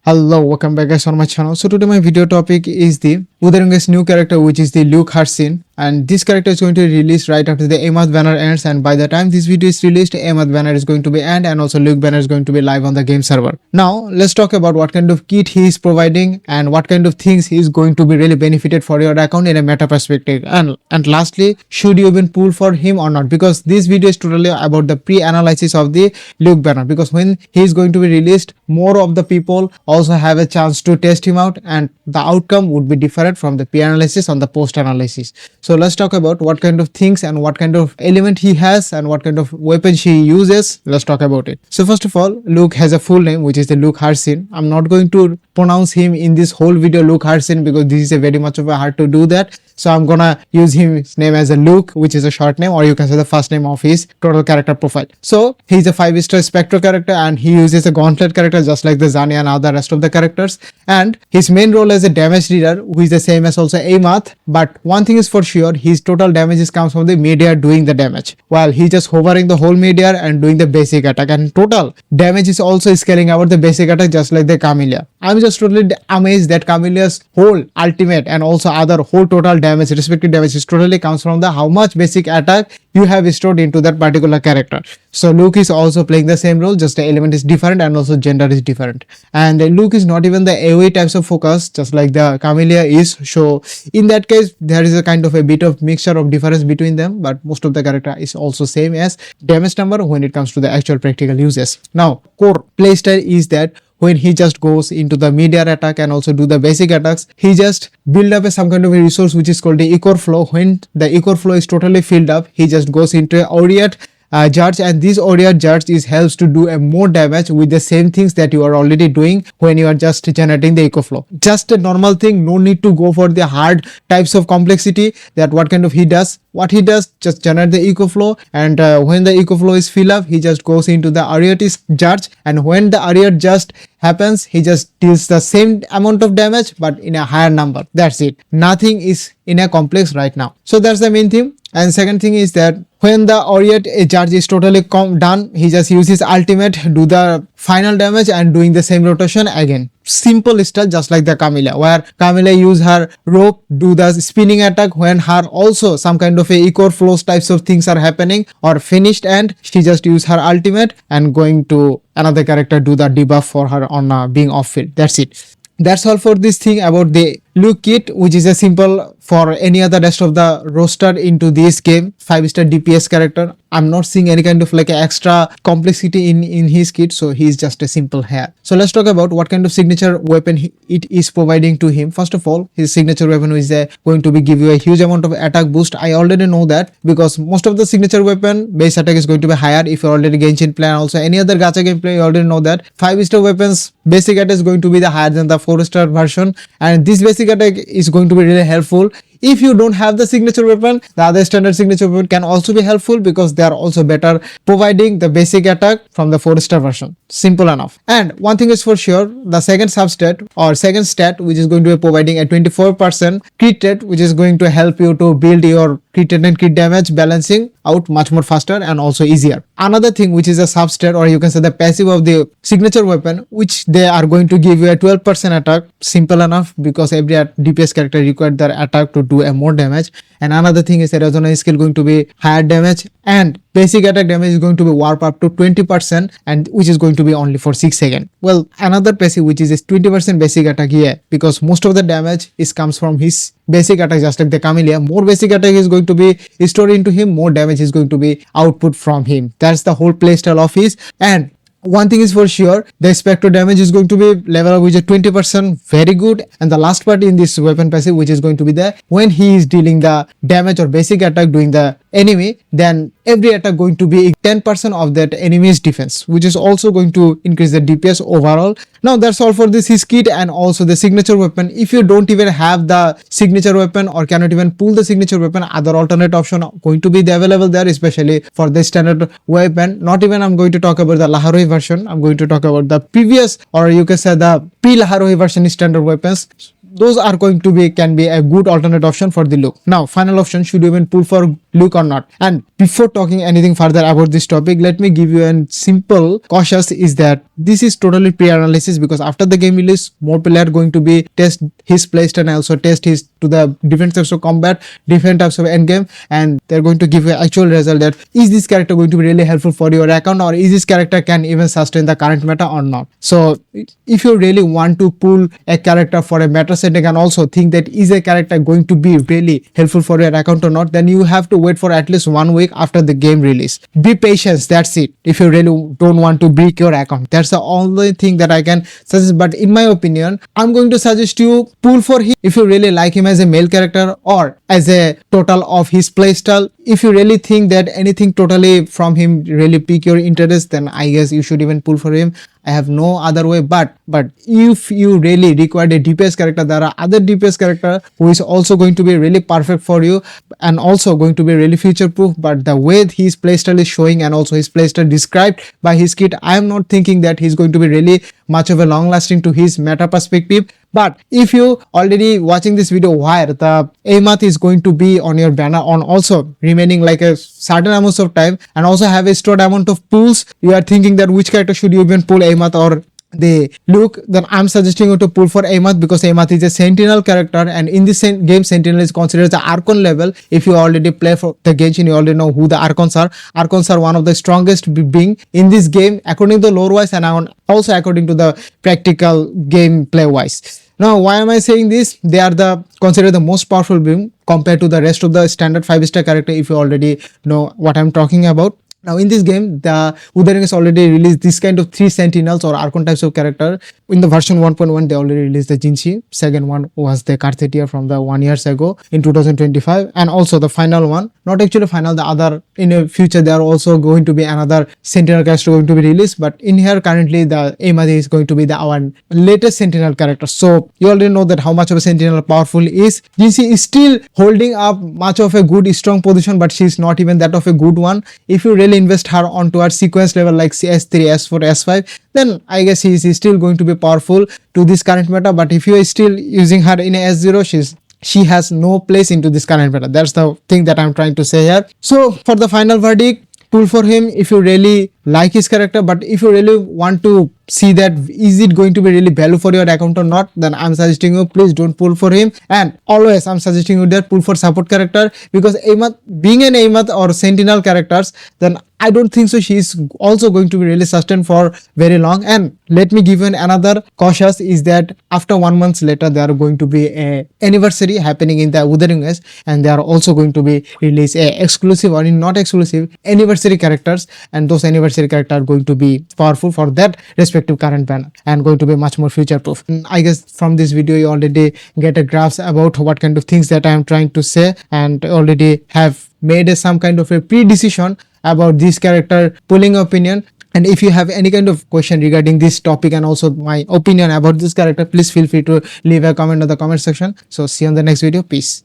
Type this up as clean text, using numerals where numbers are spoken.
Hello, welcome back guys on my channel. So today my video topic is the Wuthering's new character, which is the Luuk Kit, and this character is going to be released right after the Amoth banner ends, and by the time this video is released, Amoth banner is going to be end and also Luuk banner is going to be live on the game server. Now let's talk about what kind of kit he is providing and what kind of things he is going to be really benefited for your account in a meta perspective, and lastly, should you even pull for him or not, because this video is totally about the pre-analysis of the Luuk banner, because when he is going to be released, more of the people also have a chance to test him out and the outcome would be different from the pre-analysis on the post-analysis. So let's talk about what kind of things and what kind of element he has and what kind of weapons he uses. Let's talk about it. So first of all, Luuk has a full name, which is the Luuk Kit. I'm not going to pronounce him in this whole video Luuk Kit because this is a very much of a hard to do that. So I'm gonna use his name as a Luuk, which is a short name, or you can say the first name of his total character profile. So he's a 5-star Spectre character and he uses a Gauntlet character just like the Zani and other rest of the characters. And his main role as a damage dealer, who is the same as also Amoth. But one thing is for sure, his total damages comes from the meteor doing the damage, while he's just hovering the whole meteor and doing the basic attack. And total damage is also scaling about the basic attack just like the Camellia. I'm just totally amazed that Camellia's whole ultimate and also other whole total damage, respective damage, is totally comes from the how much basic attack you have stored into that particular character. So Luuk is also playing the same role, just the element is different and also gender is different. And Luuk is not even the AoE types of focus, just like the Camellia is. So in that case, there is a kind of a bit of mixture of difference between them, but most of the character is also same as damage number when it comes to the actual practical uses. Now, core playstyle is that when he just goes into the meteor attack and also do the basic attacks, he just build up some kind of a resource which is called the Ichor Flow. When the Ichor Flow is totally filled up, he just goes into a Aureate Judge, and this Aureate Judge helps to do a more damage with the same things that you are already doing when you are just generating the Ichor Flow. Just a normal thing, no need to go for the hard types of complexity. That what kind of he does. What he does, just generate the Ichor Flow, and when the Ichor Flow is filled up, he just goes into the Aureate Judge, and when the Aureate Judge happens, he just deals the same amount of damage but in a higher number. That's it. Nothing is in a complex right now. So that's the main thing. And second thing is that when the Aureate Judge is totally done, he just uses ultimate, do the final damage and doing the same rotation again. Simple style, just like the Camellia, where Camellia use her rope, do the spinning attack when her also some kind of a Ichor Flows types of things are happening or finished, and she just use her ultimate and going to another character do the debuff for her on being off field. That's it. That's all for this thing about the Luuk Kit, which is a simple for any other rest of the roster into this game. 5-star DPS character. I'm not seeing any kind of like extra complexity in his kit, so he's just a simple hair. So let's talk about what kind of signature weapon it is providing to him. First of all, his signature weapon is going to be give you a huge amount of attack boost. I already know that because most of the signature weapon base attack is going to be higher if you already Genshin play, and also any other gacha game play, you already know that 5-star weapons basic attack is going to be the higher than the 4-star version, and this basic attack is going to be really helpful. If you don't have the signature weapon, the other standard signature weapon can also be helpful because they are also better providing the basic attack from the 4-star version. Simple enough. And one thing is for sure, the second substat or second stat, which is going to be providing a 24% crit rate, which is going to help you to build your crit rate and crit damage balancing out much more faster and also easier. Another thing which is a substat, or you can say the passive of the signature weapon, which they are going to give you a 12% attack. Simple enough because every DPS character requires their attack to do a more damage. And another thing is the resonance skill going to be higher damage, and basic attack damage is going to be warp up to 20%, and which is going to be only for 6 seconds. Well, another passive which is 20% basic attack here, because most of the damage comes from his basic attack, just like the Camellia. More basic attack is going to be stored into him, more damage is going to be output from him. That's the whole playstyle of his. And one thing is for sure, the Spectre damage is going to be level up with a 20%, very good. And the last part in this weapon passive, which is going to be there when he is dealing the damage or basic attack doing the enemy, then every attack going to be 10% of that enemy's defense, which is also going to increase the DPS overall. Now that's all for this his kit and also the signature weapon. If you don't even have the signature weapon or cannot even pull the signature weapon, other alternate option are going to be available there, especially for the standard weapon. Not even I'm going to talk about the Laharohi version, I'm going to talk about the previous, or you can say the pre-Laharohi version standard weapons. Those are going to be can be a good alternate option for the Luuk. Now final option, should you even pull for Luuk or not. And before talking anything further about this topic, let me give you a simple cautious is that this is totally pre-analysis, because after the game release, more player going to be test his playstyle and also test his to the different types of combat, different types of endgame, and they're going to give you actual result that is this character going to be really helpful for your account, or is this character can even sustain the current meta or not. So if you really want to pull a character for a meta setting and also think that is a character going to be really helpful for your account or not, then you have to wait for at least 1 week after the game release. Be patient, that's it. If you really don't want to break your account, that's the only thing that I can suggest. But in my opinion, I'm going to suggest you pull for him if you really like him as a male character or as a total of his playstyle. If you really think that anything totally from him really pique your interest, then I guess you should even pull for him. I have no other way. But if you really require a DPS character, there are other DPS character who is also going to be really perfect for you and also going to be really future proof. But the way his playstyle is showing and also his playstyle described by his kit, I am not thinking that he's going to be really much of a long lasting to his meta perspective. But if you already watching this video where the Amath is going to be on your banner on also remaining like a certain amount of time and also have a stored amount of pulls, you are thinking that which character should you even pull, Amath or the Luuk, then I'm suggesting you to pull for Amath, because Amath is a sentinel character, and in this game sentinel is considered the Archon level. If you already play for the Genshin, you already know who the Archons are. Archons are one of the strongest being in this game according to the lore wise and also according to the practical gameplay wise. Now, why am I saying this? They are the considered the most powerful being compared to the rest of the standard 5-star character, if you already know what I'm talking about. Now in this game, the Wuthering has already released this kind of 3 sentinels or Archon types of character. In the version 1.1, they already released the Jinxie. Second one was the Karthetier from the 1 years ago in 2025, and also the final one, not actually final, the other in the future there are also going to be another sentinel character going to be released. But in here currently the Amath is going to be the our latest sentinel character. So you already know that how much of a sentinel powerful is. Jinxie is still holding up much of a good strong position, but she's not even that of a good one. If you really invest her onto our sequence level like S3, S4, S5, then I guess she is still going to be powerful to this current meta. But if you are still using her in a S0, she has no place into this current meta. That's the thing that I'm trying to say here. So for the final verdict, pull for him if you really like his character. But if you really want to see that is it going to be really value for your account or not, then I'm suggesting you please don't pull for him. And always I'm suggesting you that pull for support character, because Amath, being an Amath or sentinel characters, then I don't think so she is also going to be really sustained for very long. And let me give you another cautious is that after 1 month later there are going to be a anniversary happening in the Wuthering West, and they are also going to be release a exclusive or not exclusive anniversary characters, and those anniversary characters are going to be powerful for that respective current banner and going to be much more future proof. I guess from this video you already get a grasp about what kind of things that I am trying to say, and already have made some kind of a pre-decision about this character pulling opinion. And if you have any kind of question regarding this topic and also my opinion about this character, please feel free to leave a comment in the comment section. So see you on the next video. Peace.